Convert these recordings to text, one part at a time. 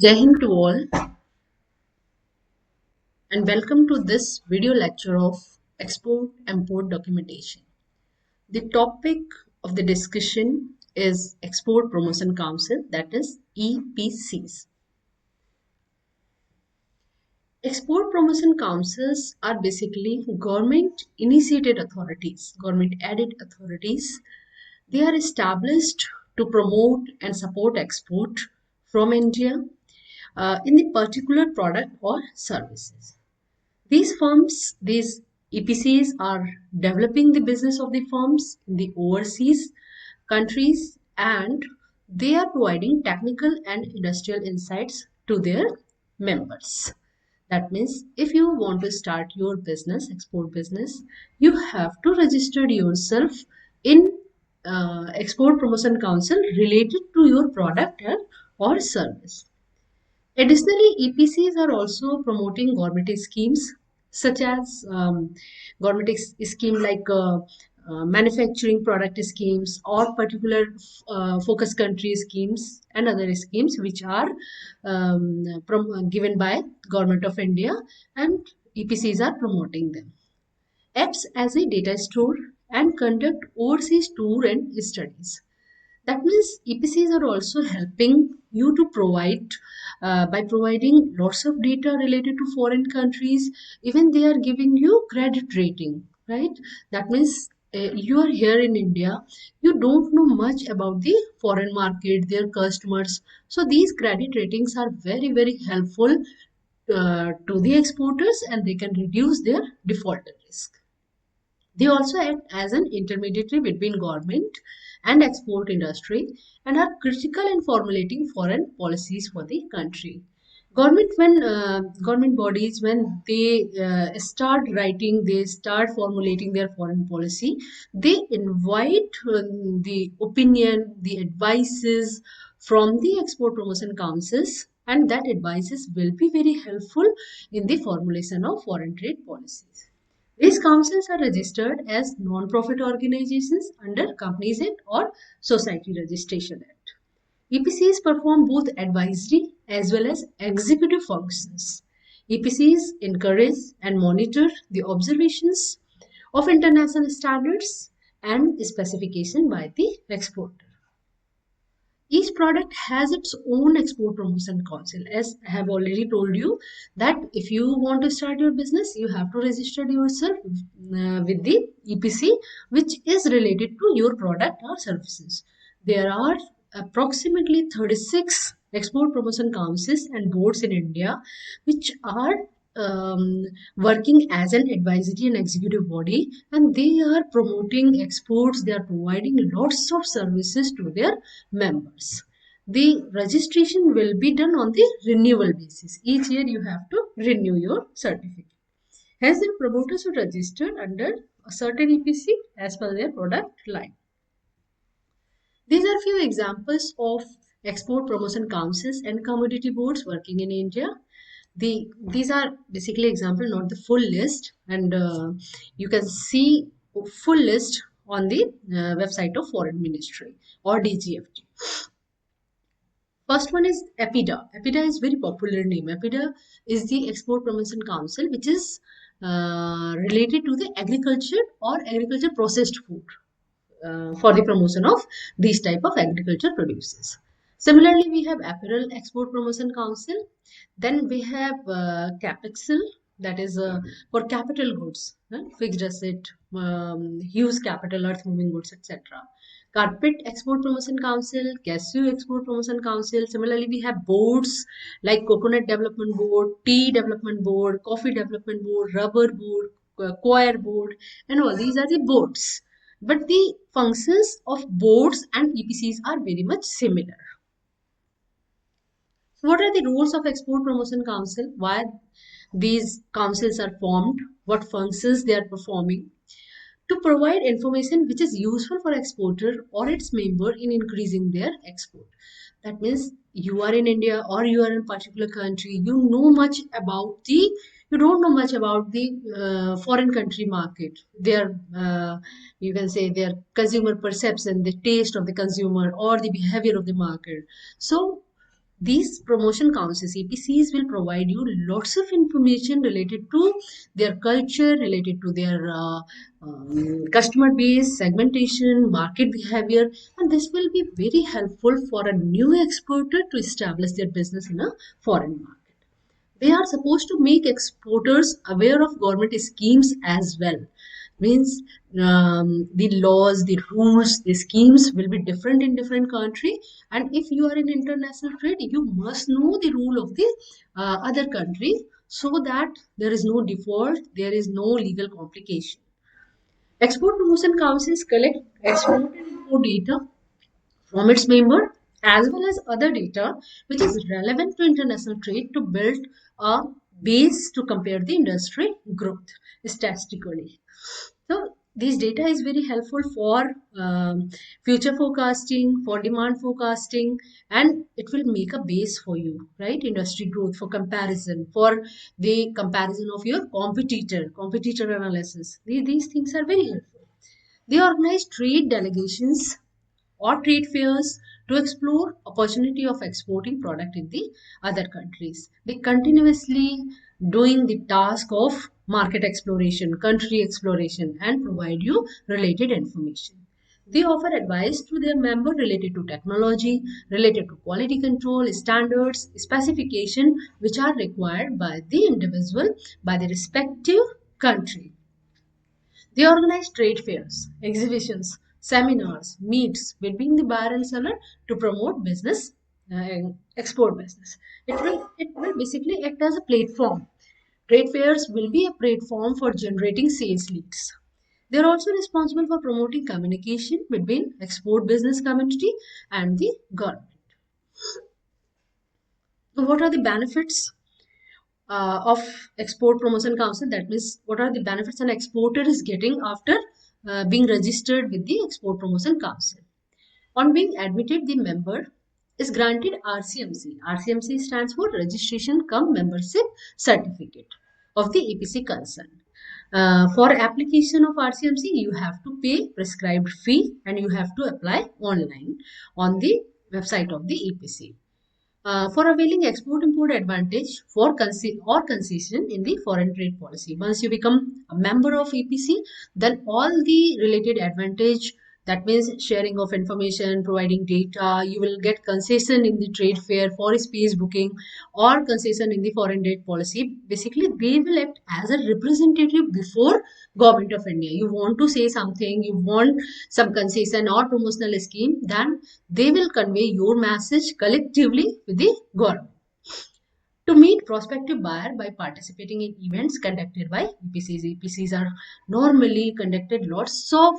Jai Hind to all and welcome to this video lecture of Export Import Documentation. The topic of the discussion is Export Promotion Council, that is EPCs. Export Promotion Councils are basically government initiated authorities, government added authorities. They are established to promote and support export from India in the particular product or services. These firms, these EPCs are developing the business of the firms in the overseas countries and they are providing technical and industrial insights to their members. That means if you want to start your business, export business, you have to register yourself in Export Promotion Council related to your product or service. Additionally, EPCs are also promoting government schemes such as government scheme like manufacturing product schemes or particular focus country schemes and other schemes which are given by government of India and EPCs are promoting them. Acts as a data store and conduct overseas tour and studies. That means EPCs are also helping you to provide by providing lots of data related to foreign countries. Even they are giving you credit rating, right? That means you are here in India, you don't know much about the foreign market, their customers. So these credit ratings are very, very helpful to the exporters and they can reduce their default risk. They also act as an intermediary between government and export industry and are critical in formulating foreign policies for the country. Government bodies when they start writing, they start formulating their foreign policy. They invite the opinion, the advices from the export promotion councils, and that advices will be very helpful in the formulation of foreign trade policies. These councils are registered as non-profit organizations under Companies Act or Society Registration Act. EPCs perform both advisory as well as executive functions. EPCs encourage and monitor the observations of international standards and specification by the exporter. Each product has its own export promotion council. As I have already told you that if you want to start your business, you have to register yourself with the EPC which is related to your product or services. There are approximately 36 export promotion councils and boards in India which are working as an advisory and executive body, and they are promoting exports, they are providing lots of services to their members. The registration will be done on the renewal basis. Each year you have to renew your certificate. Hence, the promoters should register under a certain EPC as per their product line. These are few examples of export promotion councils and commodity boards working in India. These are basically example, not the full list, and you can see full list on the website of Foreign Ministry or DGFT. First one is EPIDA. EPIDA is very popular name. EPIDA is the Export Promotion Council, which is related to the agriculture or agriculture processed food for the promotion of these type of agriculture produces. Similarly, we have Apparel Export Promotion Council. Then we have Capexel, that is for capital goods, fixed asset, huge capital, earth moving goods, etc. Carpet Export Promotion Council, Cashew Export Promotion Council. Similarly, we have boards like Coconut Development Board, Tea Development Board, Coffee Development Board, Rubber Board, Choir Board, and all these are the boards. But the functions of boards and EPCs are very much similar. So what are the roles of Export Promotion Council? Why these councils are formed? What functions they are performing? To provide information which is useful for exporter or its member in increasing their export. That means you are in India or you are in a particular country, you don't know much about the foreign country market, their you can say their consumer perception, the taste of the consumer or the behavior of the market. So These promotion councils, EPCs, will provide you lots of information related to their culture, related to their customer base, segmentation, market behavior, and this will be very helpful for a new exporter to establish their business in a foreign market. They are supposed to make exporters aware of government schemes as well. Means the laws, the rules, the schemes will be different in different country, and if you are in international trade, you must know the rule of the other country, so that there is no default, there is no legal complication. Export promotion councils collect export and import data from its member as well as other data which is relevant to international trade to build a base to compare the industry growth statistically. So this data is very helpful for future forecasting, for demand forecasting, and it will make a base for you, right? Industry growth for comparison, for the comparison of your competitor analysis. These things are very helpful. They organize trade delegations or trade fairs to explore opportunity of exporting product in the other countries. They continuously doing the task of market exploration, country exploration, and provide you related information. They offer advice to their member related to technology, related to quality control, standards, specification which are required by the individual, by the respective country. They organize trade fairs, exhibitions, seminars, meets between the buyer and seller to promote business, export business. It will basically act as a platform. Trade fairs will be a platform for generating sales leads. They are also responsible for promoting communication between export business community and the government. So what are the benefits of export promotion council? That means what are the benefits an exporter is getting after being registered with the export promotion council. On being admitted, the member is granted RCMC. RCMC stands for registration cum membership certificate of the EPC concern. For application of RCMC, you have to pay prescribed fee and you have to apply online on the website of the EPC. For availing export import advantage for concession in the foreign trade policy. Once you become a member of EPC, then all the related advantage, that means sharing of information, providing data, you will get concession in the trade fair for space booking or concession in the foreign trade policy. Basically, they will act as a representative before government of India. You want to say something, you want some concession or promotional scheme, then they will convey your message collectively with the government. To meet prospective buyer by participating in events conducted by EPCs. EPCs are normally conducted lots of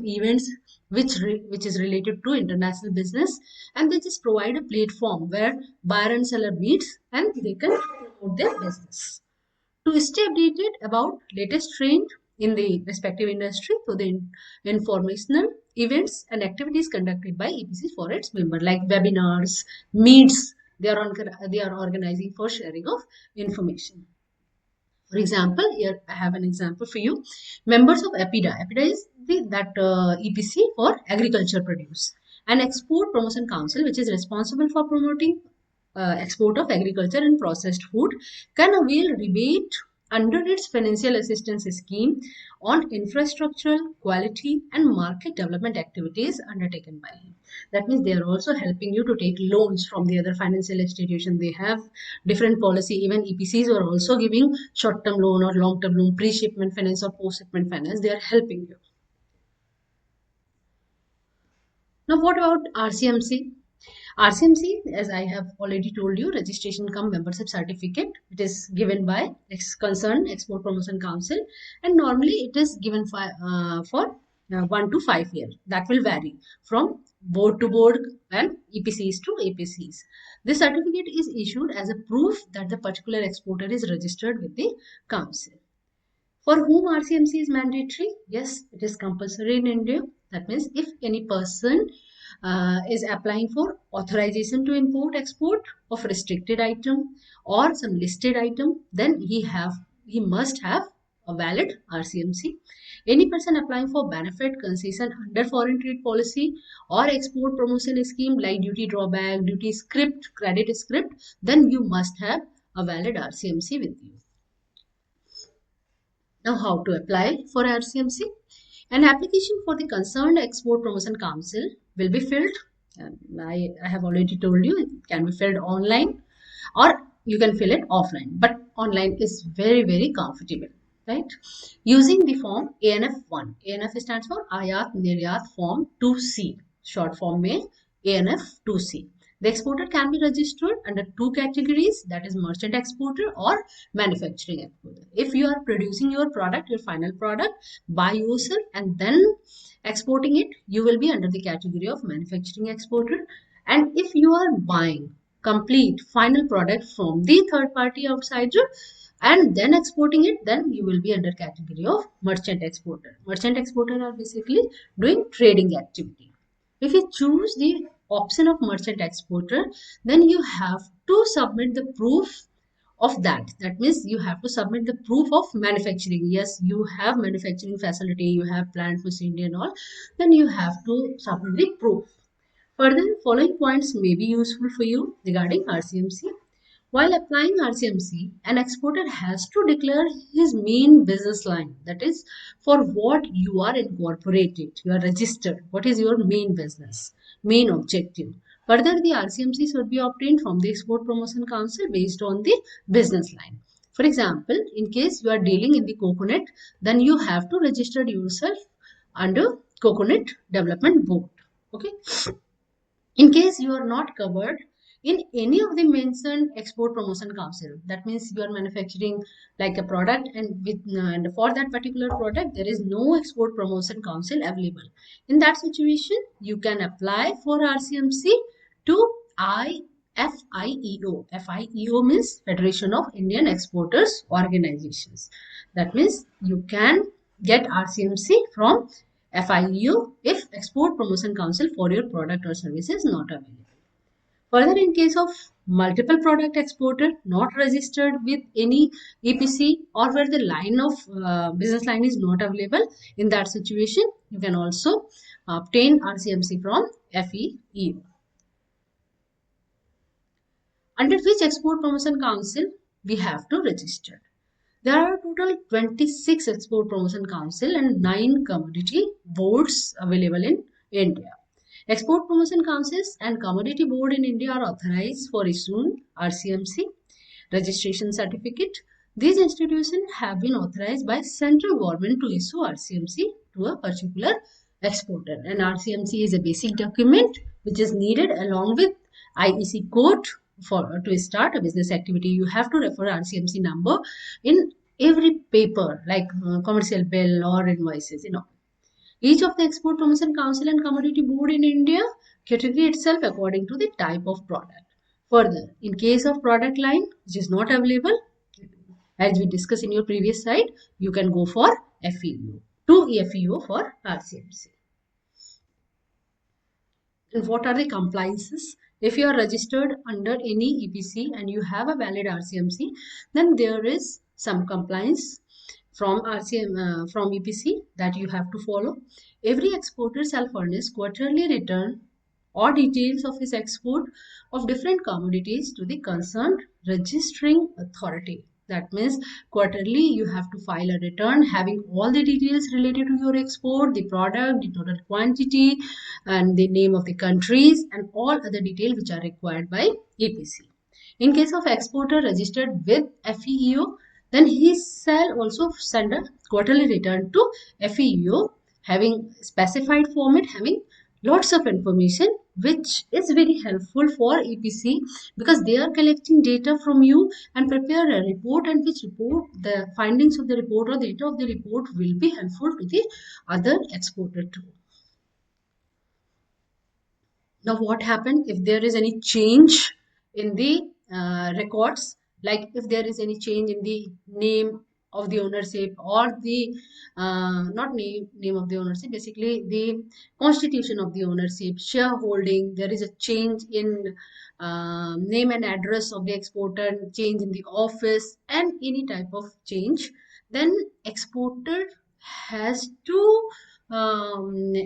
events which is related to international business, and they just provide a platform where buyer and seller meets and they can promote their business. To stay updated about latest trend in the respective industry, so the informational events and activities conducted by EPC for its member like webinars, meets, they are organizing for sharing of information. For example, here I have an example for you. Members of APIDA. APIDA is that EPC for agriculture produce. An export promotion council which is responsible for promoting export of agriculture and processed food can avail rebate under its financial assistance scheme on infrastructural, quality and market development activities undertaken by him. That means they are also helping you to take loans from the other financial institution. They have different policy. Even EPCs are also giving short-term loan or long-term loan, pre-shipment finance or post-shipment finance. They are helping you. Now, what about RCMC? RCMC, as I have already told you, registration cum membership certificate. It is given by concerned Export Promotion Council, and normally it is given for 1 to 5 years. That will vary from board to board and EPCs to APCs. This certificate is issued as a proof that the particular exporter is registered with the council. For whom RCMC is mandatory? Yes, it is compulsory in India. That means if any person is applying for authorization to import export of restricted item or some listed item, then he must have a valid RCMC. Any person applying for benefit concession under foreign trade policy or export promotion scheme like duty drawback, duty script, credit script, then you must have a valid RCMC with you. Now, how to apply for RCMC? An application for the concerned Export Promotion Council will be filled. I have already told you it can be filled online or you can fill it offline, but online is very comfortable, right? Using the form ANF1. ANF stands for Ayat Niryat Form 2C. Short form में ANF 2C. The exporter can be registered under two categories, that is merchant exporter or manufacturing exporter. If you are producing your product, your final product by yourself and then exporting it, you will be under the category of manufacturing exporter. And if you are buying complete final product from the third party outsider and then exporting it, then you will be under category of merchant exporter. Merchant exporter are basically doing trading activity. If you choose the option of merchant exporter, then you have to submit the proof of that. That means you have to submit the proof of manufacturing. Yes, you have manufacturing facility, you have plant machinery and all, then you have to submit the proof. Further, following points may be useful for you regarding RCMC. While applying RCMC, an exporter has to declare his main business line. That is, for what you are incorporated, you are registered. What is your main business, main objective? Further, the RCMC should be obtained from the Export Promotion Council based on the business line. For example, in case you are dealing in the coconut, then you have to register yourself under Coconut Development Board. Okay. In case you are not covered in any of the mentioned export promotion council, that means you are manufacturing like a product and for that particular product there is no export promotion council available. In that situation, you can apply for RCMC to FIEO. FIEO means Federation of Indian Exporters Organizations. That means you can get RCMC from FIEO if Export Promotion Council for your product or service is not available. Further, in case of multiple product exporter not registered with any EPC or where the line of business line is not available, in that situation, you can also obtain RCMC from FEEO. Under which Export Promotion Council we have to register? There are total 26 Export Promotion Council and 9 commodity boards available in India. Export Promotion Councils and Commodity Board in India are authorized for issuing RCMC registration certificate. These institutions have been authorized by central government to issue RCMC to a particular exporter. And RCMC is a basic document which is needed along with IEC code to start a business activity. You have to refer RCMC number in every paper like commercial bill or invoices, Each of the Export Promotion Council and Commodity Board in India category itself according to the type of product. Further, in case of product line which is not available, as we discussed in your previous slide, you can go for FEO, to FEO for RCMC. And what are the compliances? If you are registered under any EPC and you have a valid RCMC, then there is some compliance from from EPC that you have to follow. Every exporter shall furnish quarterly return or details of his export of different commodities to the concerned registering authority. That means quarterly you have to file a return having all the details related to your export, the product, the total quantity, and the name of the countries and all other details which are required by EPC. In case of exporter registered with FEO, then he shall also send a quarterly return to FEO having specified format, having lots of information which is very helpful for EPC because they are collecting data from you and prepare a report, and which report, the findings of the report or data of the report will be helpful to the other exporter too. Now, what happened if there is any change in the records, like if there is any change in the name of the ownership or the not name of the ownership, basically the constitution of the ownership, shareholding, there is a change in name and address of the exporter, change in the office and any type of change, then exporter has to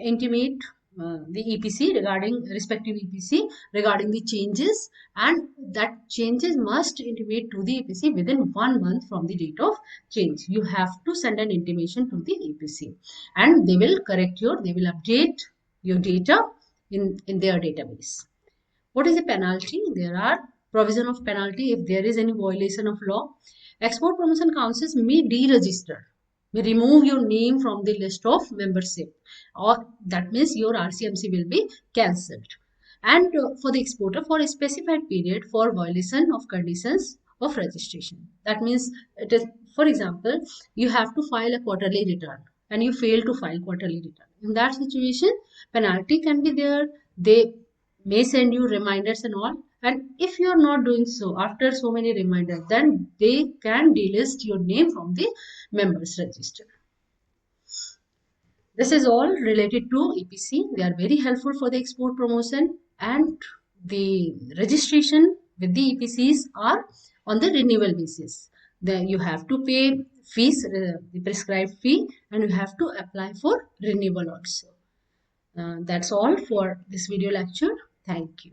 intimate the EPC regarding respective EPC regarding the changes, and that changes must intimate to the EPC within 1 month from the date of change. You have to send an intimation to the EPC, and they will update your data in their database. What is a penalty? There are provision of penalty if there is any violation of law. Export Promotion Councils may deregister, may remove your name from the list of membership, or that means your RCMC will be cancelled. And for the exporter, for a specified period for violation of conditions of registration. That means it is, for example, you have to file a quarterly return and you fail to file quarterly return. In that situation, penalty can be there. They may send you reminders and all, and if you are not doing so after so many reminders, then they can delist your name from the members register. This is all related to EPC. They are very helpful for the export promotion, and the registration with the EPCs are on the renewal basis. Then you have to pay fees, the prescribed fee, and you have to apply for renewal also. That's all for this video lecture. Thank you.